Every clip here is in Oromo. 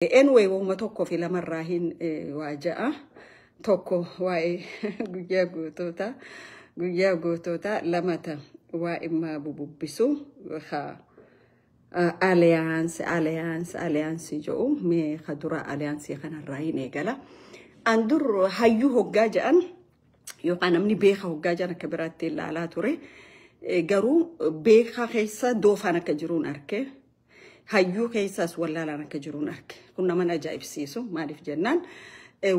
Anyway, wama tokko fi lamarraa hin waaja'a. Tokko waa'ee guyyaa gootota lamata waa'immaa bububbisu alliance jedhu mee kadura alliance kanarraa hin eegala. Andur hayyuu hoggaa jedhan yookaan namni beeka hoggaa jedhan akka biraatti ilaalaa ture. Garuu beeka keessa doofaan akka jiruun arke. Hayyuu keessas wallaalaan akka jiruun arke. Kun nama ajaa'ibsiisu maaliif jennaan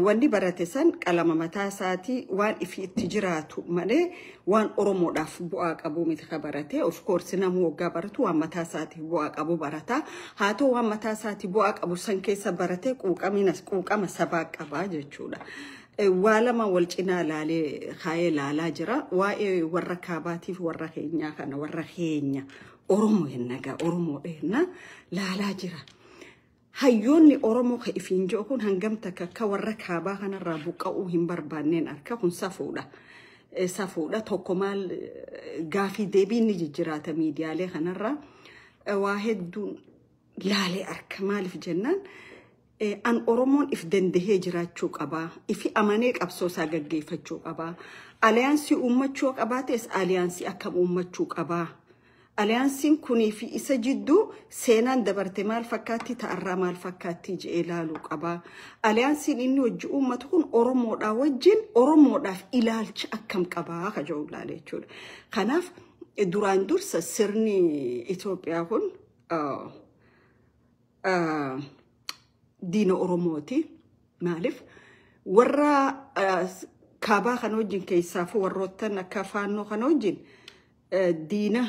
wanni barate san qalama mataa isaatii waan ifiitti jiraatu malee waan Oromoodhaaf bu'aa qabu miti ka barate. Of course namni waggaa baratu waan mataa isaatii bu'aa qabu barata. Haa ta'u waan mataa isaatii bu'aa qabu san keessa barate quuqama sabaa qabaa jechuudha. Waa lama wal cinaa laalee kaayee laalaa jira. Waa'ee warra kaabaatiif warra keenyaa kana warra keenya Oromo hennaga Oromo henna laalaa jira. Hayyoonni Oromo ka ifiin jiru kun hangamta akka warra kaabaa kanarraa buqqa'uu hin barbaanneen arka kun safuudha. Safuudha tokko maal gaafii deebii ni jijjiraata miidiyaalee kanarraa waa hedduun laalee arka maaliif jennaan an Oromoon if dandahee jiraachuu qabaa. Ifi amanee qabsoo isaa gaggeeffachuu qabaa. Aliyaansii uummachuu qabaates aliyaansii akkam uummachuu qabaa. Alliancein kuni fi isa jiddu seenaan dabarte maal fakkaatti ta'arraa maal fakkaatti jedhee ilaaluu qaba. Alliancein inni wajji uummatu kun Oromoodhaa wajjin Oromoodhaaf ilaalcha akkam qabaa ka jedhu ilaale jechuudha. Kanaaf duraan dursa sirni Itoophiyaa kun diina Oromooti. Maaliif warra kaabaa kana wajjin keessaafuu warroottan akka faannoo kana wajjin diina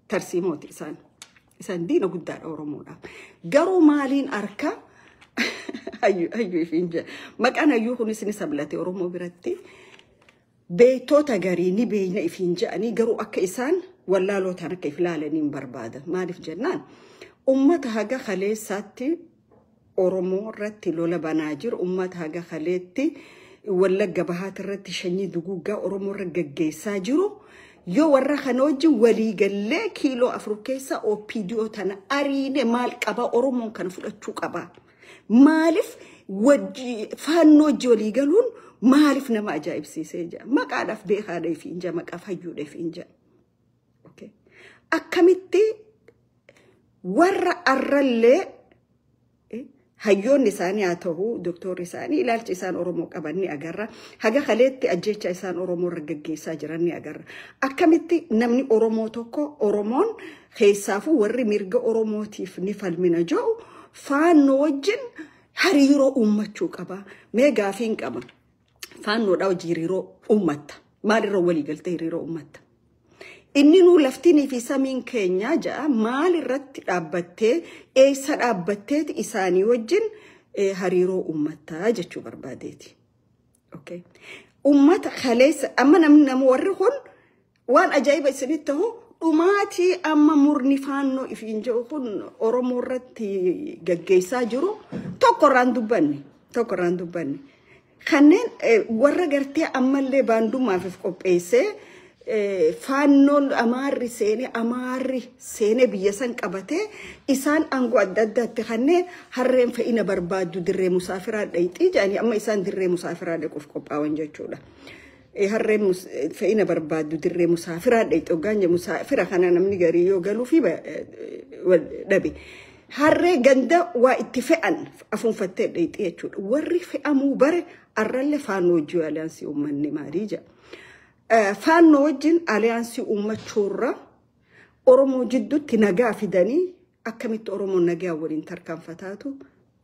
tarsiimooti isaan diina guddaadha Oromoodhaaf. Garuu maaliin arka hayyuu ifiinja maqaan hayyuu kunis ni sablate Oromoo biratti beektota garii ni beeyna ifiinja'anii garuu akka isaan wallaalootaan akka ifilaalaniin barbaada. Maaliif jennaan ummata haga kaleessaatti Oromoo irratti lola banaa jiru ummata haga kaleetti Wallagga Bahaat irratti shanyii duguuggaa Oromoo irra gaggeessaa jiru. Yoo warra kana wajjin walii gallee kiiloo 4 keessa OPDO tana ariine maal qaba Oromoon kana fudhachuu qaba. Maaliif faannoo wajji walii galuun maaliif nama ajaa'ibsiisee jira. Maqaadhaaf beekaadhaaf inja maqaaf hayyuudhaaf inja. Okay. Akkamitti warra arrallee hayyoonni isaanii haa ta'u doktorri isaanii ilaalcha isaan Oromoo qaban ni agarra. Haga kaleetti ajjecha isaan Oromoo irra gaggeessaa jiran ni agarra. Akkamitti namni Oromoo tokko Oromoon keessaafuu warri mirga Oromootiif ni falmina jedhu faannoo wajjin hariiroo uummachuu qaba. Mee gaafiin qaba. Faannoodhaa hojii hariiroo uummatta. Maalirra walii galtee hariiroo uummatta? Inni nuu laftinii fi samiin keenya ja'a maal irratti dhaabbattee eessa dhaabbatteeti isaanii wajjin hariiroo uummataa jechuu barbaadeeti. Okay. Uummata kaleessa amma namni warri kun waan ajaa'iba isinitti ta'u dhumaatii amma murni faannoo ifiin jedhu kun Oromoo irratti gaggeessaa jiru tokkorraan dubbanne. Kanneen warra gartee ammallee baandummaaf qopheessee faannoon amaarri seene biyya san qabate isaan aangoo adda addaatti kanneen harreen fe'ina barbaaddu dirree musaafiraa dhayxii jedhanii amma isaan dirree musaafiraa dhaquuf qophaa'an jechuudha. Harreen fe'ina barbaaddu dirree musaafiraa dhayxii hoggaanya musaafira kana namni garii yoo galuu fi dhabe. Harree ganda waa itti fe'an afuunfattee dhayxii jechuudha. Warri fe'amuu bare arralle faannoo hojii aliyaansii uummanni maalii jedha. Faannoo wajjin aliyaansii uummachuurra Oromoo jidduutti nagaa fidanii akkamitti Oromoon nagaa waliin tarkaanfataatu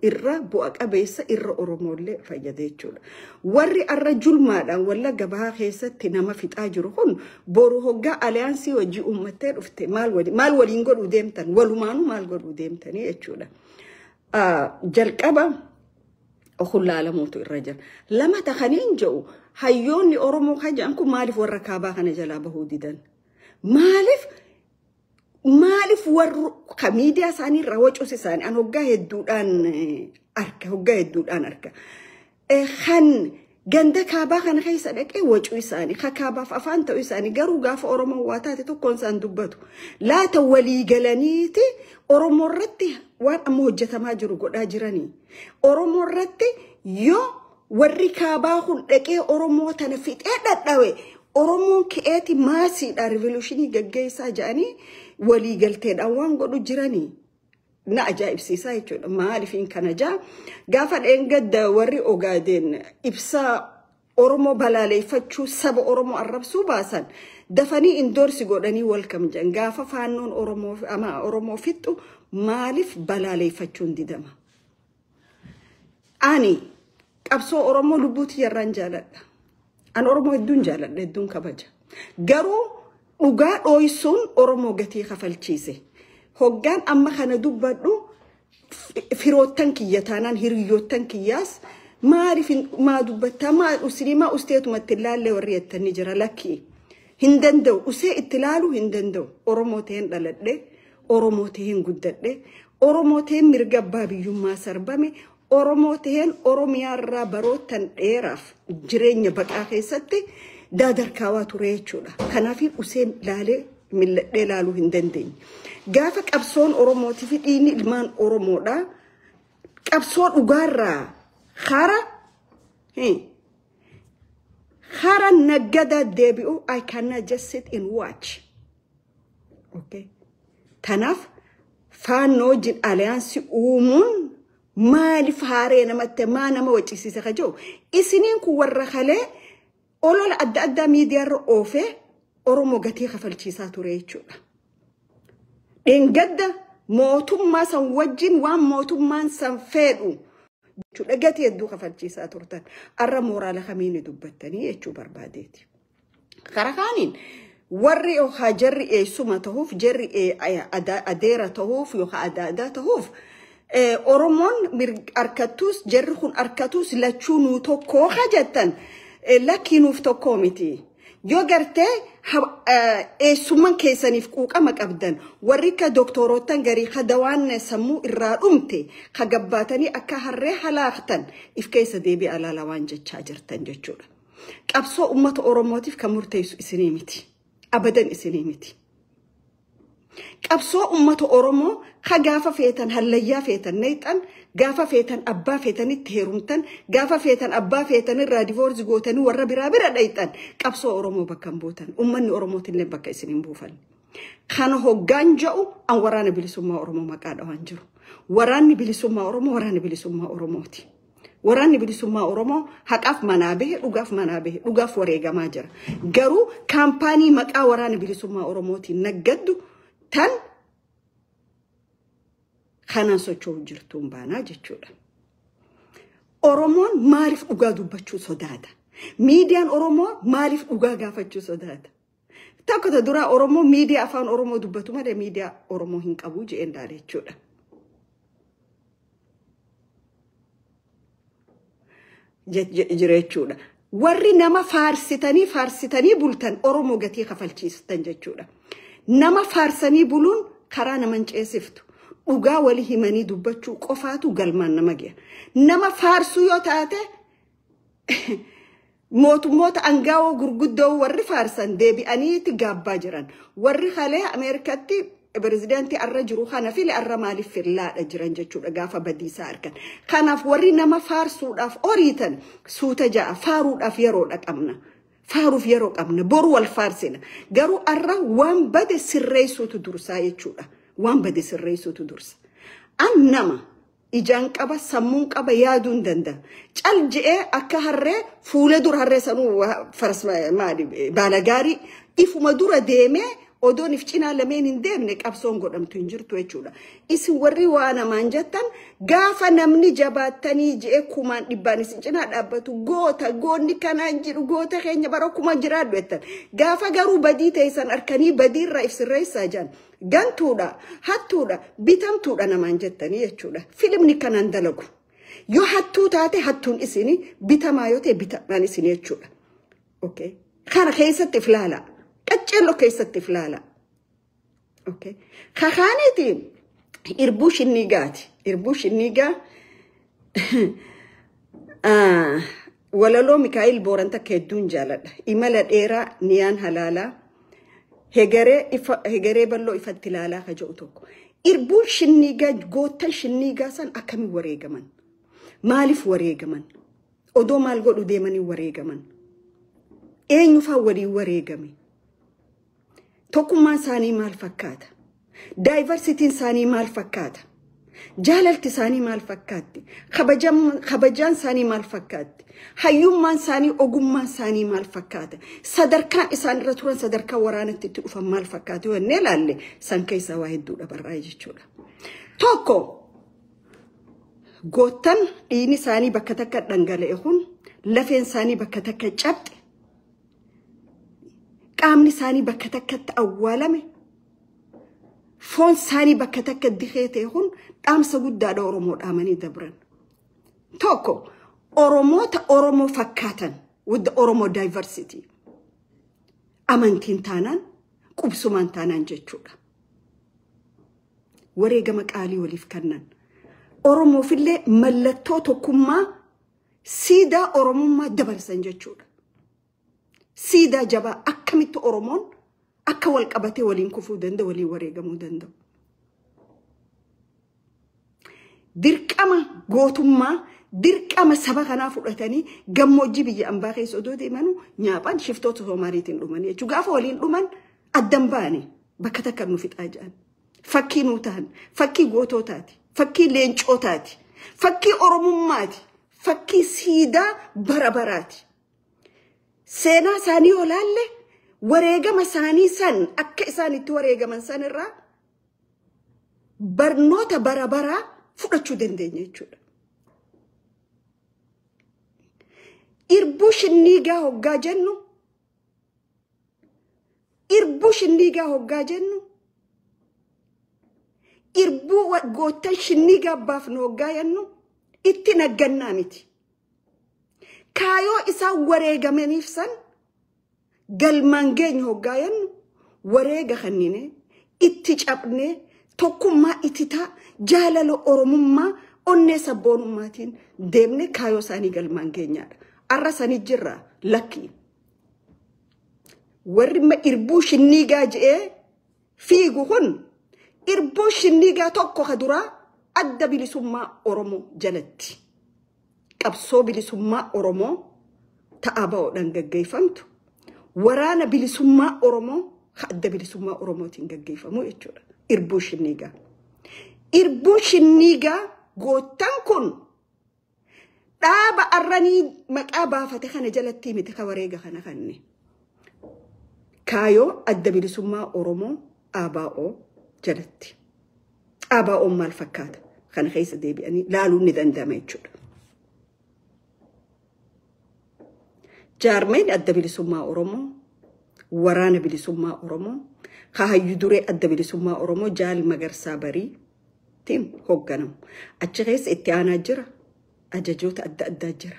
irra bu'a qabeessa irra Oromoollee fayyada jechuudha. Warri arra julmaadhaan Wallagga Bahaa keessatti nama fixaa jiru kun boru hoggaa aliyaansii wajjii uummattee dhufte maal waliin godhuu deemtan walumaanuu maal godhuu deemtanii jechuudha. Jalqaba hullaalamuutu irra jira. Lama takhaniin jedhu hayyoonni Oromoo kajaan kun maaliif warra kaabaa kana jalaa bahuu didan? Maaliif warra miidiyaa isaanii irraa wacuus isaanii hoggaa hedduudhaan arka. Kan ganda kaabaa kana keessa dhaqee wacuu isaanii kakaabaaf afaan ta'uu isaanii garuu gaafa Oromoo waa taate tokkoon isaan dubbatu laata walii galaniiti Oromoo irratti waan amma hojjetamaa jiru godhaa jiranii Oromoo irratti yoo warri kaabaa kun dhaqee Oromoo tana fixee dhadhawe Oromoon ka'eeti maasiidha revolutionii gaggeessaa jedhanii walii galteedhaan waan godhu jiranii na ajaa'ibsiisaa jechuudha maaliifin kana jaa gaafa dheengadda warri Ogaadeen ibsaa Oromoo balaaleeffachuu saba Oromoo arrabsuu baasan dafanii indoorsi godhanii welcome jedhan gaafa faannoon Oromoo fixxu maaliif balaaleeffachuun didama ani qabsoo Oromoo lubbuuti yarraan jaaladha an Oromoo hedduun jaaladha hedduun kabaja garuu dhugaa dhooysuun Oromoo gatii kafalchiise hoggaan amma kana dubbadhu firootan kiyya taanaan hiriyoottan kiyyaas maaliif maa dubbattaa maa usilimaa usteetumatti ilaallee warri jettanii jira lakkii hin danda'u usee itti ilaaluu hin danda'u Oromoo ta'een dhaladhe Oromoo ta'een guddadhe Oromoo ta'een mirga abbaa biyyummaa sarbame Oromoo ta'een Oromiyaarraa barootan dheeraaf jireenya baqaa keessatti daadarkaawaa ture jechuudha kanaaf useen laalee milladhee laaluu hin dandeenye gaafa qabsoon Oromooti fi dhiigni ilmaan Oromoodha qabsoo dhugaarraa khara nagada deebi'u I cannot just sit and watch okay tanaaf faannoo jin alliance uumuun maaliif haaree namatti maa nama waccisiisa kajoo isiniin kun warra kalee olola adda addaa miidiyaarra oofee Oromoo gatii kafalchiisaa ture jechuudha dhengadda mootummaa san wajjin waan mootummaan san fedhu jechuudha gatii hedduu kafalchiisaa turtan arra mooraala kamiin dubbattanii jechuu barbaadeeti karaa kaaniin warri yookaan jarri eessuma ta'uuf jarri adeera ta'uuf yookaan adaadaa ta'uuf Oromoon arkattuus jarri kun arkattuus lachuu nuu tokkoo hajjatan lakkii nuuf tokkoo miti yoo gartee eessumman keessaniif quuqama qabdan warri ka doktoroottan garii ka dawaan sammuu irraa dhumte ka gabbaatanii akka harree halaaqtan if keessa deebi'a alaala waan jechaa jirtan jechuudha qabsoo ummata Oromootiif kan murteessu isinii miti abadan isinii miti qabsoo ummata Oromoo ka gaafa feetan hallayyaa feetan neexan gaafa feetan abbaa feetanitti heerumtan gaafa feetan abbaa feetan irraa divoorsi gootanii warra biraa bira dhayxan qabsoo Oromoo bakka buutan ummanni Oromootillee bakka isiniin buufan kana hoggaan ja'u an waraana bilisummaa Oromoo maqaa dhawaan jiru waraanni bilisummaa Oromoo waraanni bilisummaa Oromooti waraanni bilisummaa Oromoo haqaaf manaa bahe dhugaaf wareegamaa jira garuu kaampaanii maqaa waraana bilisummaa Oromootiin naggaddu tan kanaan socho'uu jirtuun baanaa jechuudha. Oromoon maaliif dhugaa dubbachuu sodaata? Miidiyaan Oromoo maaliif dhugaa gaafachuu sodaata? Takka duraa Oromoo miidiyaa afaan Oromoo dubbatu malee miidiyaa Oromoo hin qabu je'een daale jechuudha. Jira jechuudha. Warri nama faarsitanii bultan Oromoo gatii kafalchiistan jechuudha. Nama faarsanii buluun karaa naman ceesiftu. Dhugaa walii himanii dubbachuu qofaatu galmaan nama ge'a. Nama faarsuu yoo taate mootummoota angaawoo gurguddoo warri faarsan deebi'aniiti gaabbaa jiran. Warri kalee Ameerikatti pirezidaantii arra jiru kana file arra maaliif fillaadha jiran jechuudha gaafa badiisaa argan. Kanaaf warri nama faarsuudhaaf oriitan suuta ja'a faaruudhaaf yeroodha qabna. Faaruuf yeroo qabna boru wal faarsina. Garuu arra waan bade sirreessuutu dursaa jechuudha. Waan bade sirreessuutu dursa. An nama ijaan qaba sammuun qaba yaaduun danda'a. Cal je'ee akka harree fuula dura harree sanuu baala gaarii ifuma dura deemee odoon if cinaa lameen hin deemne qabsoon godhamtu hin jirtu jechuudha. Isin warri waa namaan jettan gaafa namni jabaattanii je'ee kumaan dhibbaan isin cinaa dhaabbatu goonni kanaan jiru goota keenya bara kuma jiraadhu jettan. Gaafa garuu badii teessan arkanii badiirraa if sirreessaa jiran. Gantuudha, hattuudha, bitamtuudha namaan jettanii jechuudha. Filimni kanaan dalagu. Yoo hattuu taate hattuun isinii bitamaa yoo ta'e bitamaan isinii jechuudha. Okay. Kana keessatti if laala. Qaccelloo keessatti filaala. Okay. Kakaaniitiin irbuu shinnigaati. Irbuu shinnigaa ولا لو ميكائيل بورانتا كيدون جالد إملا إيرا نيان هلالا هجري بلو إفتلالا خجوتوك إربو شنيجا جوتا شنيجا سان أكمي وريجمن مالف وريجمن أدو مال قولو ديماني وريجمن إيه نفا وريجمي توكو ما ساني مال فكاتا دايفرسيتين ساني مال فكاتا جالل تساني مال فكاتي خبجان ساني مال فكاتي هيوم مان ساني أقوم مان ساني مال فكاتي صدركا إسان رتوران صدركا ورانا تتوفا مال فكاتي ونيلا اللي سان كيسا واحد دولا برايجي چولا توكو قوتن إيني ساني بكتاكا دنگال إخون لفين ساني بكتاكا جبت قامني ساني بكتاكا تأوالمي فون ساني بكتاكا دخيتي إخون قام سقود دادا أورمو آماني دبرن توكو أورمو تا أورمو فكاتن ود أورمو دايفرسيتي أمانتين تانان قبسومان تانان جتشولا وريقا مقالي وليف كنن أورمو في اللي ملتو توكما سيدا أورمو ما دبرسن جتشولا سيدا جبا أكمت أورمون أكا والقبتي ولين كفو دندو ولي وريقا مو دندو dirqama gootummaa dirqama saba kana fudhatanii gammoojjii biyya ambaa keessa odoo deemanu nyaaphaan shiftoota Soomaaliitiin dhumanii jechuudha. Gaafa waliin dhuman addan baane bakka takka nu fixaa jedhan. Fakkii nuu ta'an, fakkii gootootaati, fakkii leencootaati, fakkii oromummaati, fakkii siidaa bara baraati. Seenaa isaanii olaalle wareegama isaanii san akka isaan itti wareegaman san irraa barnoota bara baraa fudhachuu dandeenya jechuudha. Irbuu shinniigaa hoggaa jennu irbuu gootan shinniigaa baafnu hoggaa jennu itti naggannaa miti. Kaayoo isaa wareegamaniif san galmaan geenyu hoggaa jennu wareega kannine itti cabnee tokkummaa ititaa jaalala oromummaa onnee sabboonummaatiin deemne kaayoo isaanii galmaan geenyaadha. Arra sanii jirra lakki. Warri ma irbuu shinniigaa je'ee fiigu kun irbuu shinniigaa tokko ka duraa adda bilisummaa Oromoo jalatti. Qabsoo bilisummaa Oromoo ta'a ba'oodhaan gaggeeffamtu. Waraana bilisummaa Oromoo adda bilisummaa Oromootiin gaggeeffamu jechuudha. Irbuu shinniigaa. Irbuu shinniigaa gootan kun dhaaba arranii maqaa baafate kana jalatti miti ka wareega kana kanne. Kaayoo adda bilisummaa Oromoo ABO jalatti. ABO maal fakkaata? Kana keessa deebi'anii laaluun ni danda'ama jechuudha. Jaarmeen adda bilisummaa Oromoo, waraana bilisummaa Oromoo, kahayyuu duree adda bilisummaa Oromoo Jaal Magarsaa Barii tiin hoogganamu. Achi keessa itti aanaa jira. Ajajoota adda addaa jira.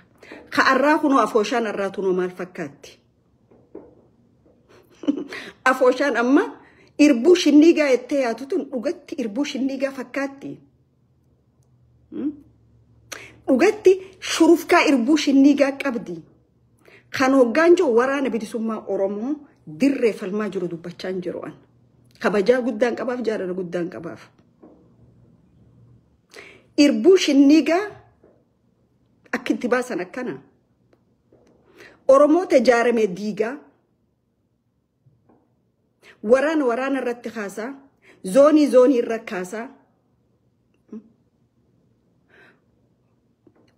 Ka arraa kunoo afooshaan arraa tunoo maal fakkaatti? Afooshaan amma irbuu shinniigaa ettee yaatutun dhugatti irbuu shinniigaa fakkaatti. Dhugatti shurufkaa irbuu shinniigaa qabdi. Kan hoggaan jiru waraana bilisummaa Oromoo dirree falmaa jiru dubbachaan jiru an. Kabajaa guddaan qabaaf jaalala guddaan qabaaf. Irbuu shinniigaa akkinti baasan akkana. Oromoota ijaarame diigaa waraana irratti kaasaa zoonii irra kaasaa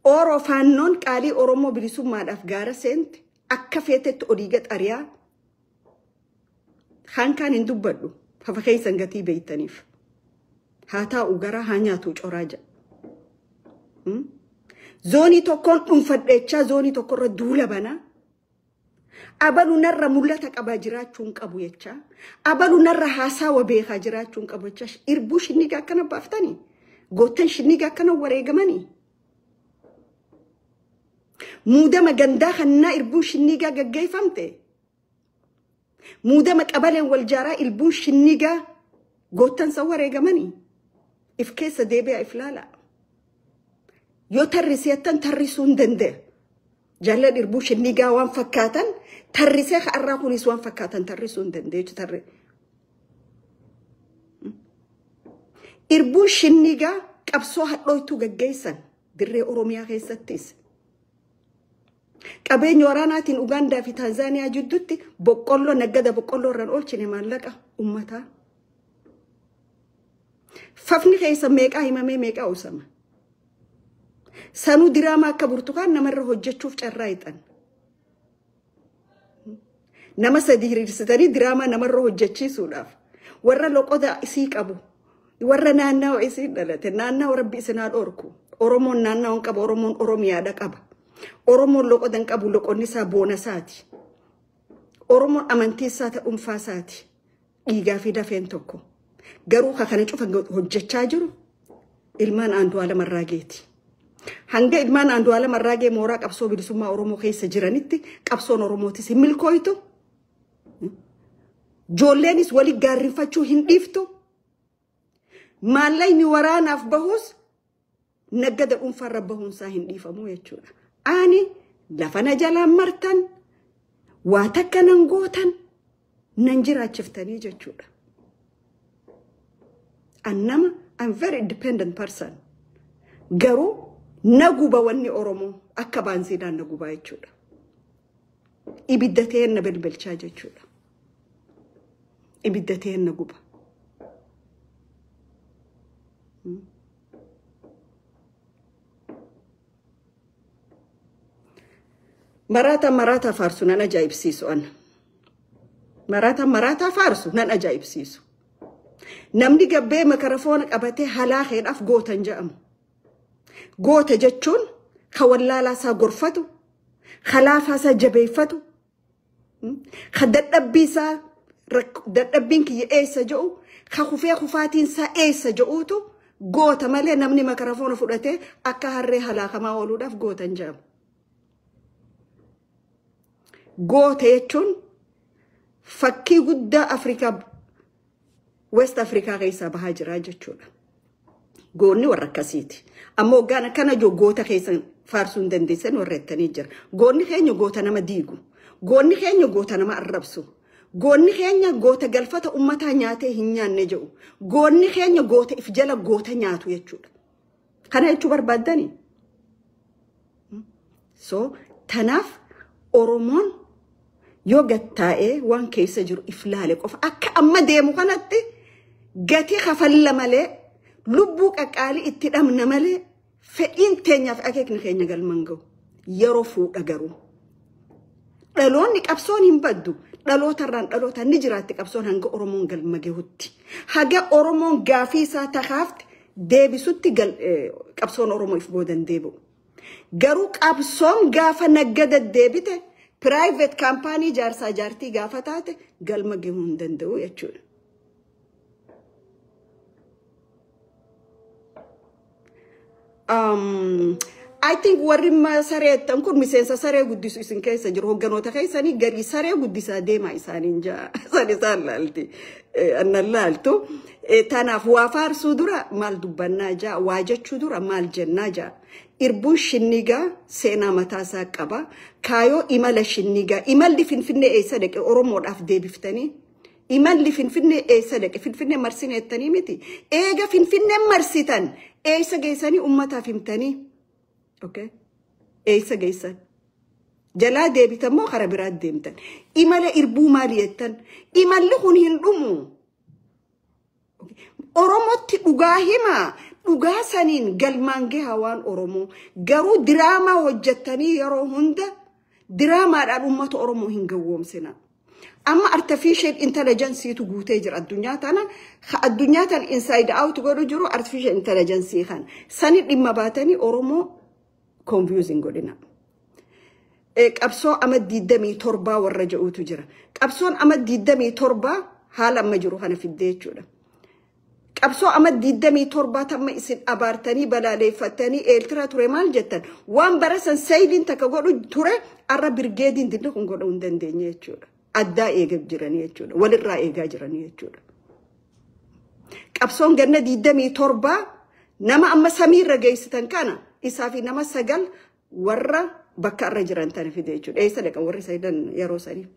Oro faannoon qaalii Oromoo bilisummaadhaaf gaara seente akka feetetti odiiga xariyaa hankaan hin dubbadhu hafa keessan gatii beeytaniif haa taa'u garaa haa nyaatu coraa jedha. Zoonii tokkoon dhuunfadheechaa zoonii tokkorra duula banaa. Abalu narra mul'ata qabaa jiraachuun qabu jechaa. Abalu narra haasawa beekaa jiraachuun qabu jechaa. Irbuu shinniigaa akkana baaftanii. Gootan shinniigaa akkana wareegamanii. Muudama gandaa kannaa irbuu shinniigaa gaggeeffamte. Muudama qabaleen wal jaaraa irbuu shinniigaa gootan san wareegamanii. If keessa deebi'a if laala. Yoo tarrisiyattan tarrisuun danda'a. jaalladhi irbuu shinnigaa waan fakkaatan tarrisee har'aa kunis waan fakkaatan tarrisuu hin dandeechu tarre. Irbuu shinnigaa qabsoo hadhooytuu gaggeessan dirree Oromiyaa keessattis. Qabeenya waraanaatiin Ugaandaa fi Taanzaaniyaa jidduutti boqqolloo naggada boqqolloo irraan oolchine maallaqa uummataa. Fafni keessa meeqaa himamee meeqaa usama. Sanuu diraamaa akka burtukaan namarra hojjechuuf carraa hixan. Nama sadii hiriirsitanii diraamaa namarra hojjechiisuudhaaf warra loqoda isii qabu. Warra naannoo isii dhalate naannoo rabbi isinaa dhorku. Oromoon naannoo qaba Oromoon Oromiyaadha qaba. Oromoon loqodan qabu loqonni isaa boona isaati. Oromoon amantii isaa ta'umfaa isaati. Dhiigaa fi dafeen tokko. Garuu kana cufa hojjechaa jiru ilmaan Andu'aalem Arraageeti. Hanga ilmaan Andu'aalem Arraagee mooraa qabsoo bilisummaa Oromoo keessa jiranitti qabsoon Oromootis hin milkooytu. Joolleenis wali gaarrinfachuu hin dhiiftu. Maallayni waraanaaf bahus naggada dhuunfaarra bahuunsaa hin dhiifamuu jechuudha. Ani lafa na jalaan martan waa takka nan gootan nan jiraachiftanii jechuudha. Annama I'm very independent person. Garuu naguba wanni Oromoo akka baansiidhaan naguba jechuudha. Ibidda ta'een na bilbilchaa jechuudha. Ibidda ta'een naguba. Marata farsu nan ajaa'ibsiisu an. Marata farsu nan ajaa'ibsiisu. Namni gabbee makarafoona qabatee halaakeedhaaf gootan jedhamu. Goota jechuun ka wallaalaa isaa gorfatu, ka laafaa isaa jabeeffatu, ka dadhabbiin kiyya eessa jedhu, ka kufaatiin isaa eessa jedhuutu goota malee namni makarafoona fudhatee akka harree halaakamaa ooluudhaaf gootan jedhamu. Goota jechuun fakkii guddaa Afrikaa West Afrikaa keessaa bahaa jira jechuudha. Goonni warra akkasiiti. Ammoo gaana kana goota keessan faarsuu hin dandeessan warreettanii jira. Goonni keenya goota nama diigu. Goonni keenya goota nama arrabsu. Goonni keenya goota galfata ummataa nyaatee hin nyaanne jedhu. Goonni keenya goota if jala goota nyaatu jechuudha. Kana jechuu barbaaddanii? So tanaaf Oromoon yoo gattaa'ee waan keessa jiru if laale qofa akka amma deemu kanatti gatii kafalla malee lubbuu qaqqaalii itti dhabna malee fedhiin teenyaaf akeekni keenya galman ga'u yeroo fuudha garuu dhaloonni qabsoon hin baddu dhalootarraan dhalootaan ni jiraatti qabsoon hanga Oromoon galma gahutti haga Oromoon gaafii isaa takaafti deebisutti qabsoon Oromoo if boodan deebi'u garuu qabsoon gaafa naggada deebite private company jaarsaa jaartii gaafa taate galma gahuu hin danda'u jechuudha. I think warri sareettan kun miseensa saree guddisu isin keessa jiru hogganoota keessanii garii saree guddisaa deemaa isaaniin jaa isaan laalti annan laaltu tanaaf waa faarsuu dura maal dubbannaa jaa waa jechuu dura maal jennaa jaa irbuun shinnigaa seenaa mataasaa qaba kaayoo imala shinnigaa imalli finfinnee eessa dhaqe Oromoodhaaf deebiftanii imalli finfinnee eessa dhaqe finfinnee marsineettanii miti eega finfinnee marsitan eessa geessanii ummataaf himtanii okay eessa geessan jalaa deebitan moo kara biraat deemtan imala irbuu maali jettan imalli kun hin dhumu Oromootti dhugaa himaa dhugaa saniin galmaan gahaa waan Oromoo garuu diraamaa hojjettanii yeroo hunda diraamaadhaan ummata Oromoo hin gawwoomsina amma artificial intelligence tu guutee jira addunyaa tan inside out godhu jiru artificial intelligence kan sani dhimma baatanii Oromoo confusing godina qabsoo ama 27 warra ja'uutu jira qabsoon ama 27 haala amma jiru kana fiddee jechuudha qabsoo ama 27 tamma isin abaartanii balaaleeffatanii eeltira ture maal jettan waan barasan saydin takka godhu ture arra birgeediin dinne kun godhuu hin dandeenye jechuudha addaa eegaa jiranii jechuudha walirraa eegaa jiranii jechuudha qabsoon ganna 27 nama amma samiirra geessitan kana isaa fi nama 9 warra bakka irra jiran tan fide jechuudha. Eessa dhaqan warri saydan yeroo sanii.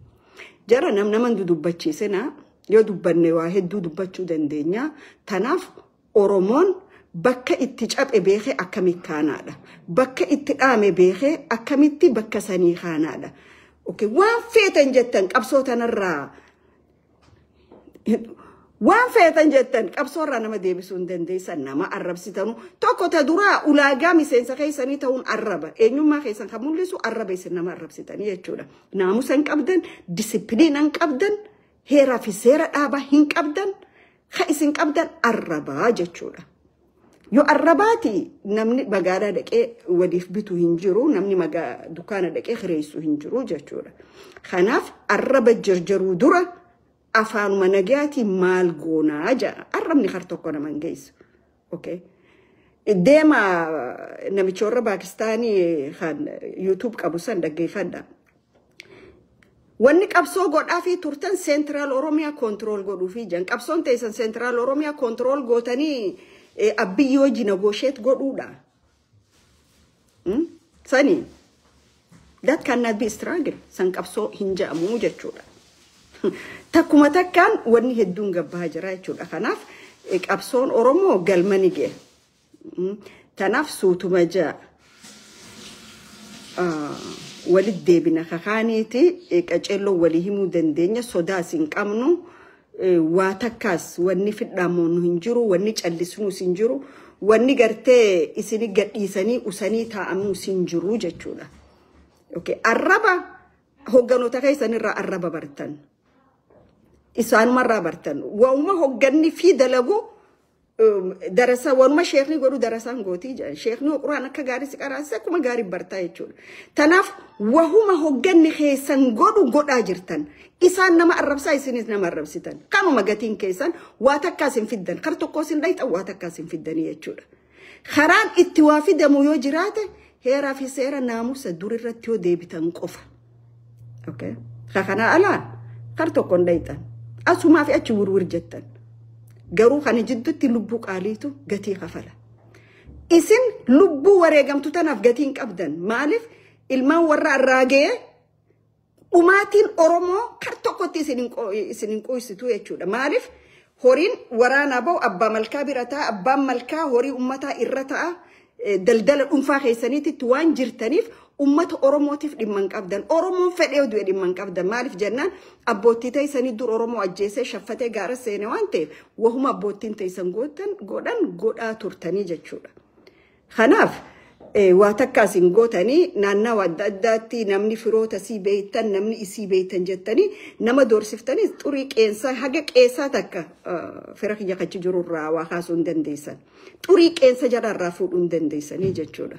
Jara naman dubbachiisena yoo dubbanne waa hedduu dubbachuu dandeenya. Tanaaf Oromoon bakka itti caphe beekee akkamitti kaanaadha. Bakka itti dhaame beekee akkamitti bakka sanii kaanaadha. Okay, waan feetan jettan qabsoo tanarraa waan feetan jettan qabsoorraa nama deebisuu hin dandeessan nama arrabsitanu tokko ta duraa ulaagaa miseensa keessanii ta'uun arraba eenyummaa keessan kan mul'isu arraba isin nama arrabsitanii jechuudha. Naamusa hin qabdan, disipiliina hin qabdan, heeraa fi seera dhaabaa hin qabdan, ka isin qabdan arrabaa jechuudha. Yoo arrabaati namni magaalaa dhaqee waliif bitu hin jiru, namni dukkaana dhaqee hireessu hin jiru jechuudha. Kanaaf arraba jarjaruu dura afaanuma nagaati maal goonaa jaa arrabni har tokko nama hin geessu. Okay. Deema namicha warra Paakistaanii kan YouTube qabu san dhaggeeffadha. Wanni qabsoo godhaa fi turtan Central Oromiyaa control godhuu fi jan qabsoon teessan Central Oromiyaa control gootanii abbiyyoo negotiate godhuudha. Sani that cannot be struggle san qabsoo hin jedhamu jechuudha. Takkuma takkaan wanni hedduun gabbaa jira jechuudha. Kanaaf qabsoon Oromoo galmani ga'e. Tanaaf suutuma jaa walit deebina kakaaniiti qaceelloo walii himuu dandeenya sodaas hin qabnu. Waa takkaas wanni fidhamoon hin jiru, wanni callisnuus hin jiru, wanni gartee isini gadhiisanii usanii taa'amuus hin jiru jechuudha. Okay, arraba hogganoota keessanirraa arraba bartan. Isaanummarraa bartan. Waanuma hogganni fi dalagu darasa waanuma sheekni godhu darasaan gootii jedhan. Sheekni quraan akka gaarii si qaraasise akkuma gaarii bartaa jechuudha. Tanaaf wahuma hogganni keessan godhu godhaa jirtan. Isaan nama arrabsaa isinis nama arrabsitan. Kanuma gatiin keessan waa takkaas hin fiddan. Kar tokkos hin dhayxan waa takkaas hin fiddanii jechuudha. Karaan itti waa fidamu yoo jiraate heeraa fi seera naamusa durirratti yoo deebitan qofa. Okay? Kana alaan kar tokko hin dhayxan. Asumaa fi achi wurwur jettan. Garuu kana jidduutti lubbuu qaaliitu gatii kafala. Isin lubbuu wareegamtu tanaaf gatiin qabdan. Maaliif ilmaan warra arraagee umaatiin Oromoo kar tokkotti isin hin qoysitu jechuudha. Maaliif horiin waraanaa bahu abbaa malkaa bira ta'a, abbaan malkaa horii ummataa irra ta'a, daldala dhuunfaa keessaniitti waan jirtaniif ummata Oromootiif dhimma hin qabdan. Oromoon fedhee du'e dhimma hin qabdan. Maaliif jennaan abbootii teessanii dur Oromoo ajjeesee shaffatee gaara seene waan ta'eef wahuma abbootiin teessan godhaa turtanii jechuudha. Kanaaf waa takkaas hin gootanii naannawaa adda addaatti namni firoota sii beektan namni isii beektan jettanii nama doorsiftanii xurii qeensaa haga qeessaa takka fira kiyya kachi jirurraa waa kaasuu hin dandeessan. Xurii qeensa jalaarraa fuudhuu hin dandeessanii jechuudha.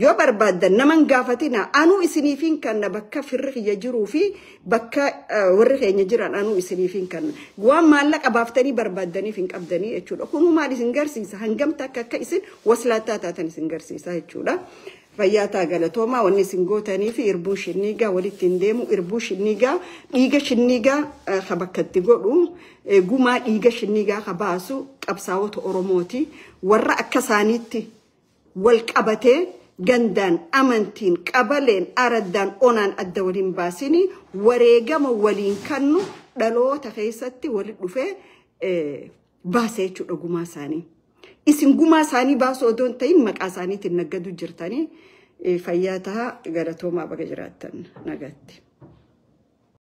Yoo barbaadan naman gaafatina anuu isiniifin kanna bakka firri kiyya jiruu fi bakka warri keenya jiran anuu isiniifin kanna. Waan maallaqa baaftanii barbaadaniif hin qabdanii jechuudha. Kunuu maal isin garsiisa hangamta akka isin waslaataa taatan isin garsiisa jechuudha. Fayyaa galatoomaa wanni isin gootanii fi irbuu shinniigaa walitti hin deemu irbuu shinniigaa dhiiga shinniigaa ka bakkatti godhu gumaa dhiiga shinniigaa ka baasu qabsaa'ota Oromooti warra akka isaaniitti wal qabatee gandaan amantiin qabaleen araddaan onaan adda waliin baasini wareegama waliin kannu dhaloota keessatti walitti dhufee baasee jechuudha gumaa isaanii. Isin gumaa isaanii baasuu odoon ta'in maqaa isaaniitiin naggadu jirtanii fayyaa tahaa galatoomaa baga jiraattan nagatti.